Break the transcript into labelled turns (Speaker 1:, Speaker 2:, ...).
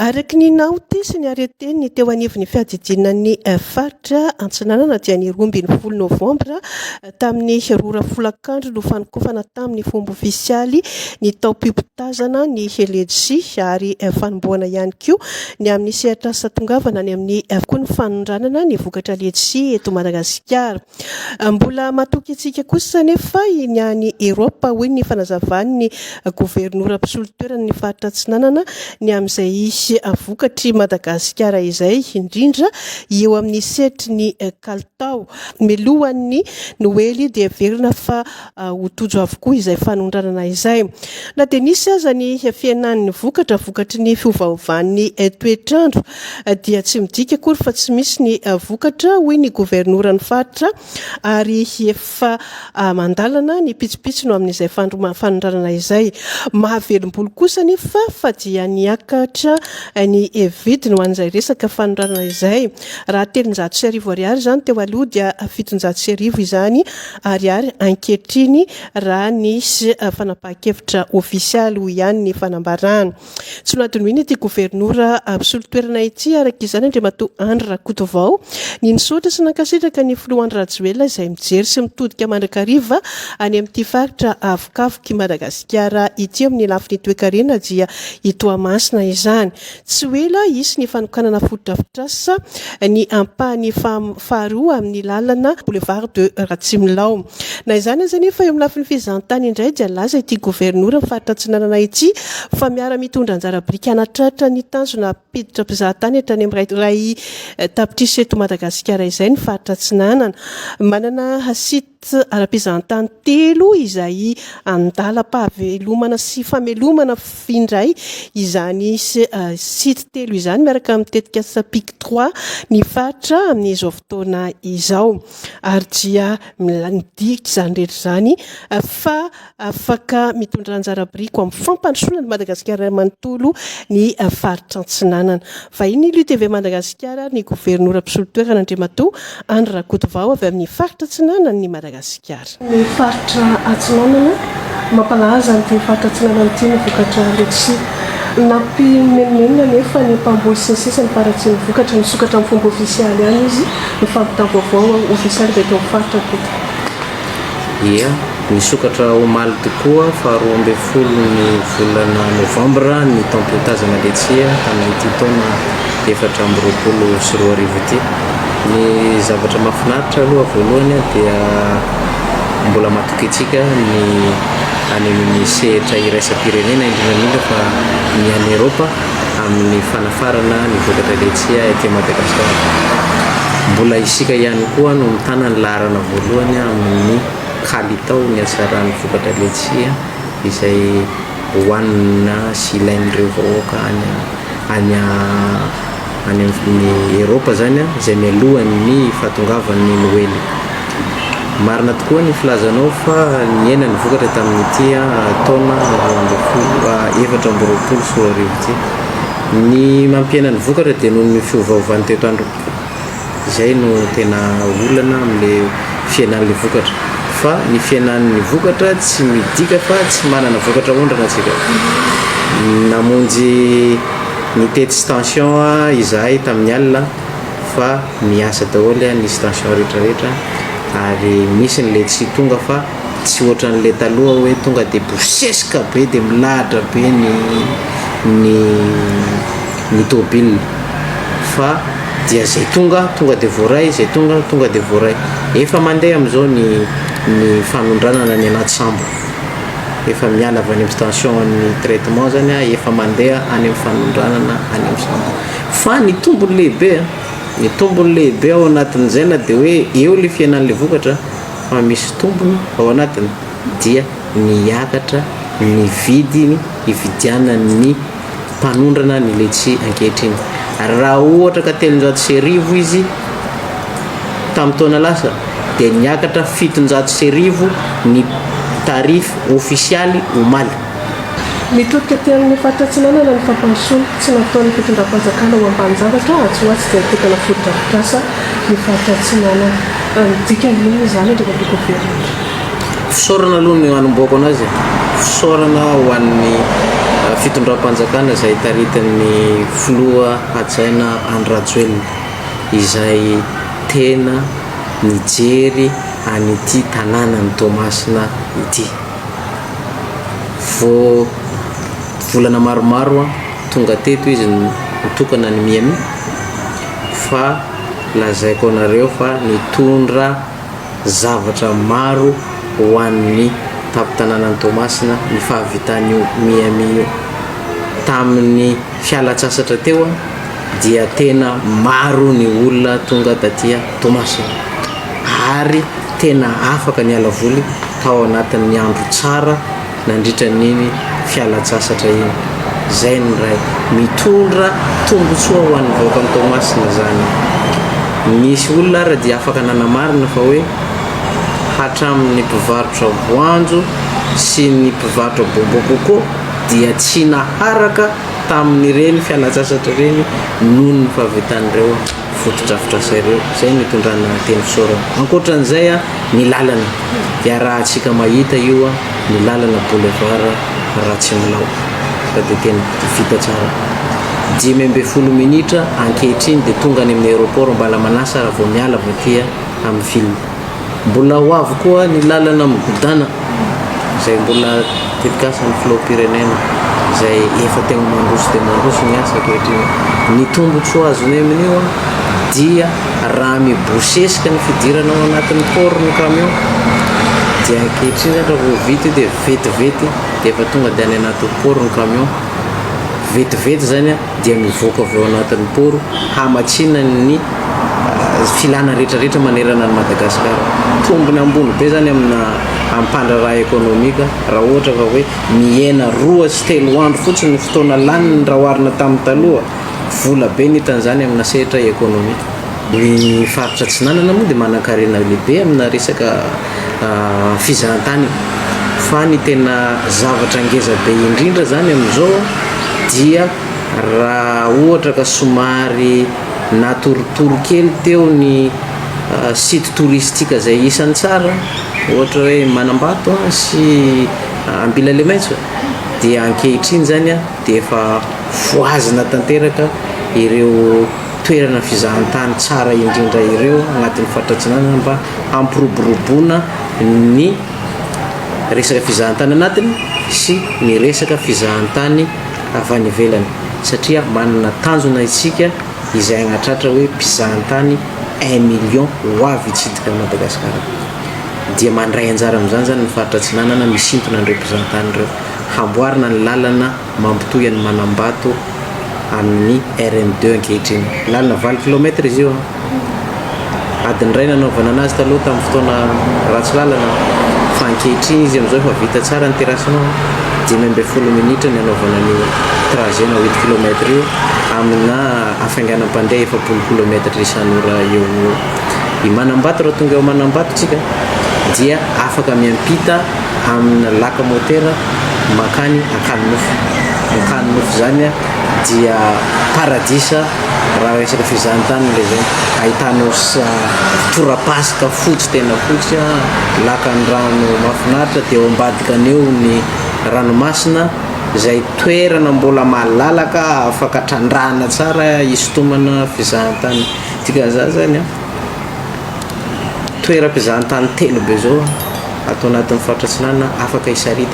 Speaker 1: Araka ny naotesy ny areteny teo anivon'ny fiadidinan'ny faritra Antsinanana dia ny 12 Novambra tamin'ny rora folakandro no fanikofana tamin'ny fomba ofisialy ny taom-pipitazana ny LEDC ary fanomboana ihany koa ny amin'ny sehatra satongavana ny amin'ny koa ny fanondranana ny vokatra LEDC eto Madagasikara. Mbola matoky antsika kosa nefa ny any Eropa hoy ny fanazavan'ny gouvernoura mpisolo-toerana ny faritra Antsinanana ny amin'izay vokatry Madagasikara izay indrindra eo amin'ny setry ny kalitao milohan'ny Noely dia verina fa hotojo avokoa izay fanondranana izay. Na dia nisy aza ny fiainan'ny vokatry ny fiovaovan'ny toetrandro dia tsy midika akory fa tsy misy ny vokatra hoy ny gouvernoura ny faritra ary efa mandalana ny pitsopitso no amin'izay fanondranana izay. Mahavelim-bolo kosa nefa fa dia niakatra ny vidiny ho an'izay resaka fanondranana izay. Raha 700,000 ariary izany teo aloha dia 700,000 izany ariary ankehitriny raha nisy fanapahan-kevitra ofisialy ho ihany ny fanambarana. Tsy natony ity gouvernoura mpisolo-toerana ity araka izany Andriamatoa Andry Rakotovao ny nisaotra sy nankasitraka ny filoha Andry Rajoelina izay mijery sy mitodika mandrakariva any amin'ity faritra avokavoky Madagasikara ity amin'ny lafiny toe-karena dia Toamasina izany. Tsy ela isy ny fanokanana foto-drafitrasa ny ampahany faharoa amin'ny lalana boulevard de Ratsimilao. Na izany aza nefa eo amin'ny lafiny fizahantany indray dia laza ity gouvernoura faritra Antsinanana ity fa miara mitondra anjara biriky anatratra ny tanjona piditra mpizahatany hatrany amin'ny ray tapitrisa eto Madagasikara izay ny faritra Antsinanana. Manana site ara-pizahantany 3 izay andalam-pahavelomana sy famelomana indray izany site 3 izany miaraka mitetika Pic 3 ny faritra amin'izao fotoana izao ary dia midiky izany rehetra izany fa afaka mitondra anjara biriky amin'ny fampandrosoana ny Madagasikara manontolo ny faritra Antsinanana. Vahiny LUTV Madagasikara ny gouvernoura mpisolo-toerana Andriamatoa Andry Rakotovao avy amin'ny faritra Antsinanana ny Madagasikara. Ny faritra Antsinanana mampalaza ny faritra Antsinanana ity ny vokatra LEDC. Nampimenina nefa ny mpamboly sy ny sisa ny faratsy ny vokatra nisokatra amin'ny fomba ofisialy ihany izy ny fampitavaovao ofisialy dia teo amin'ny faritra teto.
Speaker 2: Ia, nisokatra omaly tokoa fa 12 ny volana Novambra ny taom-pipitazana LEDC tamin'ity taona 2024 ity. Ny zavatra mahafinaritra aloha voalohany dia mbola matoky antsika ny any amin'ny sehatra iraisam-pirenena indrindra fa ny any Eropa amin'ny fanafarana ny vokatra LEDC ety Madagasikara. Mbola isika ihany koa no mitana ny laharana voalohany amin'ny kalitao ny hatsaran'ny vokatra LEDC izay hohanina sy ilain'ireo vahoaka any amin'ny Eropa zany izay mialohan'ny fahatongavan'ny Noely. Marina tokoa ny filazanao fa niaina ny vokatra tamin'ity taona 2024 ity. Ny mampiaina ny vokatra dia noho ny fiovaovan'ny toetrandro. Izay no tena olana amin'ilay fiainan'ilay vokatra. Fa ny fiainan'ny vokatra tsy midika fa tsy manana vokatra ondrana antsika. Namonjy ny tety stension izahay tamin'ny alina fa miasa daholo ny stension rehetrarehetra ary misy ny LEDC tonga fa tsy ohatran'ilay taloha hoe tonga dia bosesika be dia milahatra be ny tôbila fa dia zay tonga dia voaray, zay tonga dia voaray. Efa mandeha amin'izao ny fanondranana ny anaty sambo. Efa miala avy any amin'ny station ny traitement zany efa mandeha any amin'ny fanondranana any amin'ny sambo. Fa ny tombony lehibe ao anatin'izay na dia hoe eo ilay fiainan'ilay vokatra fa misy tombony ao anatiny dia niakatra ny vidiny hividianan'ny mpanondrana ny LEDC ankehitriny. Raha ohatra ka 700,000 izy tamin'ny taona lasa dia niakatra 700,000 ny tarify ofisialy omaly.
Speaker 1: Mitodika teo amin'ny faritra Antsinanana ny fampandrosoana tsy nataon'ny fitondram-panjakana ho ambanin-javatra atsoatsy dia tokana foto-drafitrasa ny faritra Antsinanana. Midika inona izany Andriamatoa gouvernoura?
Speaker 2: Fisaorana aloha ny hanomboako anazy. Fisaorana ho an'ny fitondram-panjakana izay taritin'ny filoha Hajaina Andrajoelina izay tena nijery an'ity tanànany Toamasina ity. Volana maromaro tonga teto izy nitokana ny Miami, fa lazaiko anareo fa nitondra zavatra maro ho an'ny tampon-tanànany Toamasina ny fahavitan'io Miami io. Tamin'ny fialan-tsasatra teo dia tena maro ny olona tonga tatia Toamasina ary tena afaka ny alavoly tao anatin'ny andro tsara nandritra n'iny fialan-tsasatra iny. Zay ny ray mitondra tombotsoa ho an'ny vahoakan'ny Toamasina zany. Misy olona ary dia afaka nanamarina fa hoe hatramin'ny mpivarotra voanjo sy ny mpivarotra bonbon coco dia tsy naharaka tamin'ireny fialan-tsasatra reny noho ny fahavitan'ireo fotodrafitrasa ireo. Zay nitondrana teny fisaorana. Ankoatran'izay ny lalana dia raha antsika mahita io ny lalana boulevard Ratsimilao sady tena vita tsara. 10 minitra ankehitriny dia tonga any amin'ny aéroport Mbalamanasa raha vao miala avy aty amin'ny ville. Mbola ho avy koa ny lalana migodana izay mbola tetikasan'ny filoham-pirenena izay efa tegna mandroso dia mandroso ny asa ankehitriny. Ny tombotsoa azony amin'io dia raha mibosesika ny fidirana ao anatin'ny port ny camion dia ankehitriny raha vao vita dia vetivety dia efa tonga dia any anaty port ny camion. Vetivety zany dia mivoaka avy ao anatin'ny port hamatsina ny filana rehetrarehetra manerana ny Madagasikara. Tombony ambony be zany ampandraraha ekonomika raha ohatra ka hoe miena 2 sy 3 andro fotsiny ny fotoana laniny raha oharina tamin'ny taloha, vola be nitan'izany amina sehatra ekonomika. Ny faritra Atsinanana moa dia manan-karena lehibe amina resaka fizahan-tany, fa ny tena zavatra ngeza be indrindra zany amin'izao dia raha ohatra ka somary natorotoro kely teo ny site touristique zay isan'ny tsara, ohatra hoe Manambato sy Ambilalemaitso, dia ankehitriny zany dia efa voazina tanteraka ireo toerana fizahan-tany tsara indrindra ireo agnatin'ny faritra Atsinanana mba hampiroboroboana ny resaka fizahan-tany anatiny sy ny resaka fizahan-tany avy any ivelany, satria manana tanjona isika izay agnatratra hoe mpizahan-tany 1 million ho avy hitsidika Madagasikara. Dia mandray anjara amin'izany zany ny faritra Atsinanana misintona an'ireo mpizahan-tany ireo, hamboarina ny lalana mampitohy an'ny Manambato amin'ny RN2 ankehitriny. Lalana 20 km izy io, adiny ray nanaovana anazy taloha tamin'ny fotoana ratsy lalana, fa ankehitriny izy amin'izao efa vita tsara ny terrassement. 10 minitra ny anaovana ny trajet na 8 km io amina hafainganam-pandeha 70 km isan'ora eo. I Manambato raha tonga eo Manambato tsika dia afaka miampita amina laka motera makany Akanonofo. Akanonofo zany dia paradisa raha resaka fizahan-tany le zay, ahitanao torapasika fotsy tena fotsy, lakan-drano mahafinaritra, dia eo ambadikan'eo ny ranomasina izay toerana mbola malalaka afaka trandrahana tsara hisintomana fizahan-tany. Tika za zany toeram-pizahan-tany telo be zao atao anatin'ny faritra Atsinanana afaka hisarita.